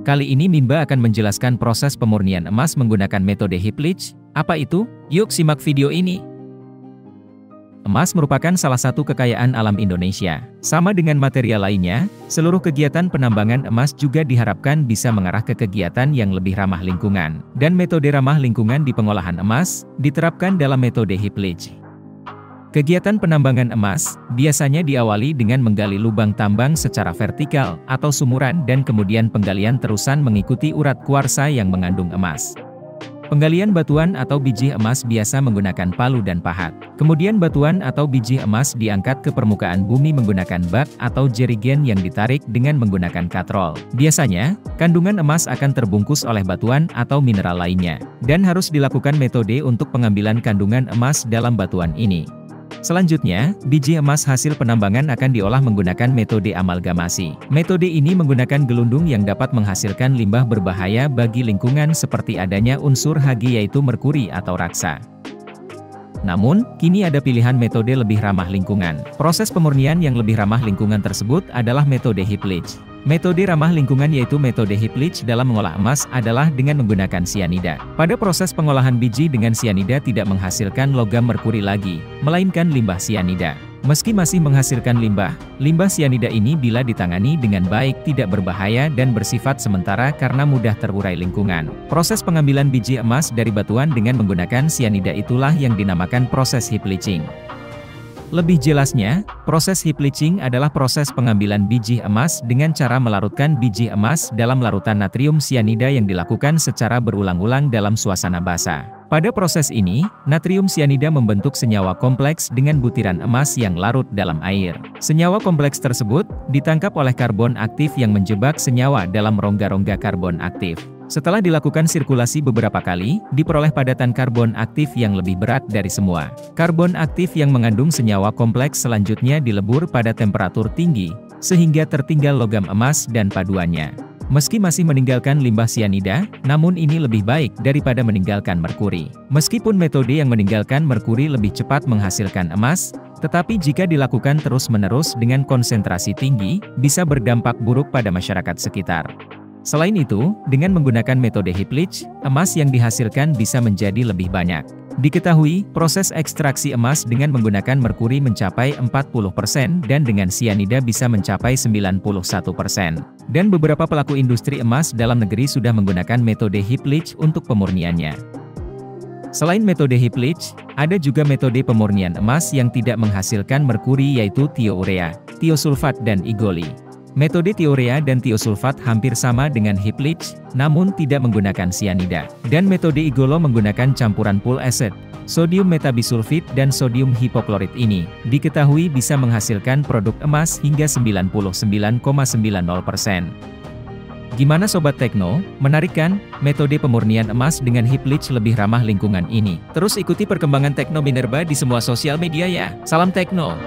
Kali ini Minba akan menjelaskan proses pemurnian emas menggunakan metode heap leach. Apa itu? Yuk simak video ini. Emas merupakan salah satu kekayaan alam Indonesia. Sama dengan material lainnya, seluruh kegiatan penambangan emas juga diharapkan bisa mengarah ke kegiatan yang lebih ramah lingkungan. Dan metode ramah lingkungan di pengolahan emas, diterapkan dalam metode heap leach. Kegiatan penambangan emas, biasanya diawali dengan menggali lubang tambang secara vertikal atau sumuran dan kemudian penggalian terusan mengikuti urat kuarsa yang mengandung emas. Penggalian batuan atau biji emas biasa menggunakan palu dan pahat. Kemudian batuan atau biji emas diangkat ke permukaan bumi menggunakan bak atau jerigen yang ditarik dengan menggunakan katrol. Biasanya, kandungan emas akan terbungkus oleh batuan atau mineral lainnya, dan harus dilakukan metode untuk pengambilan kandungan emas dalam batuan ini. Selanjutnya, biji emas hasil penambangan akan diolah menggunakan metode amalgamasi. Metode ini menggunakan gelundung yang dapat menghasilkan limbah berbahaya bagi lingkungan seperti adanya unsur Hg yaitu merkuri atau raksa. Namun, kini ada pilihan metode lebih ramah lingkungan. Proses pemurnian yang lebih ramah lingkungan tersebut adalah metode heap leach. Metode ramah lingkungan yaitu metode heap leach dalam mengolah emas adalah dengan menggunakan sianida. Pada proses pengolahan biji dengan sianida tidak menghasilkan logam merkuri lagi, melainkan limbah sianida. Meski masih menghasilkan limbah sianida ini bila ditangani dengan baik tidak berbahaya dan bersifat sementara karena mudah terurai lingkungan. Proses pengambilan biji emas dari batuan dengan menggunakan sianida itulah yang dinamakan proses heap leaching. Lebih jelasnya, proses heap leaching adalah proses pengambilan biji emas dengan cara melarutkan biji emas dalam larutan natrium sianida yang dilakukan secara berulang-ulang dalam suasana basah. Pada proses ini, natrium sianida membentuk senyawa kompleks dengan butiran emas yang larut dalam air. Senyawa kompleks tersebut ditangkap oleh karbon aktif yang menjebak senyawa dalam rongga-rongga karbon aktif. Setelah dilakukan sirkulasi beberapa kali, diperoleh padatan karbon aktif yang lebih berat dari semua. Karbon aktif yang mengandung senyawa kompleks selanjutnya dilebur pada temperatur tinggi, sehingga tertinggal logam emas dan paduannya. Meski masih meninggalkan limbah sianida, namun ini lebih baik daripada meninggalkan merkuri. Meskipun metode yang meninggalkan merkuri lebih cepat menghasilkan emas, tetapi jika dilakukan terus-menerus dengan konsentrasi tinggi, bisa berdampak buruk pada masyarakat sekitar. Selain itu, dengan menggunakan metode heap leach, emas yang dihasilkan bisa menjadi lebih banyak. Diketahui, proses ekstraksi emas dengan menggunakan merkuri mencapai 40% dan dengan sianida bisa mencapai 91%. Dan beberapa pelaku industri emas dalam negeri sudah menggunakan metode heap leach untuk pemurniannya. Selain metode heap leach, ada juga metode pemurnian emas yang tidak menghasilkan merkuri yaitu thiourea, thiosulfat dan igoli. Metode thiourea dan thiosulfat hampir sama dengan heap leach, namun tidak menggunakan sianida. Dan metode igolo menggunakan campuran pool acid, sodium metabisulfit dan sodium hipoklorit ini, diketahui bisa menghasilkan produk emas hingga 99,90%. Gimana Sobat Tekno? Menarik kan? Metode pemurnian emas dengan heap leach lebih ramah lingkungan ini. Terus ikuti perkembangan Tekno Minerba di semua sosial media ya. Salam Tekno!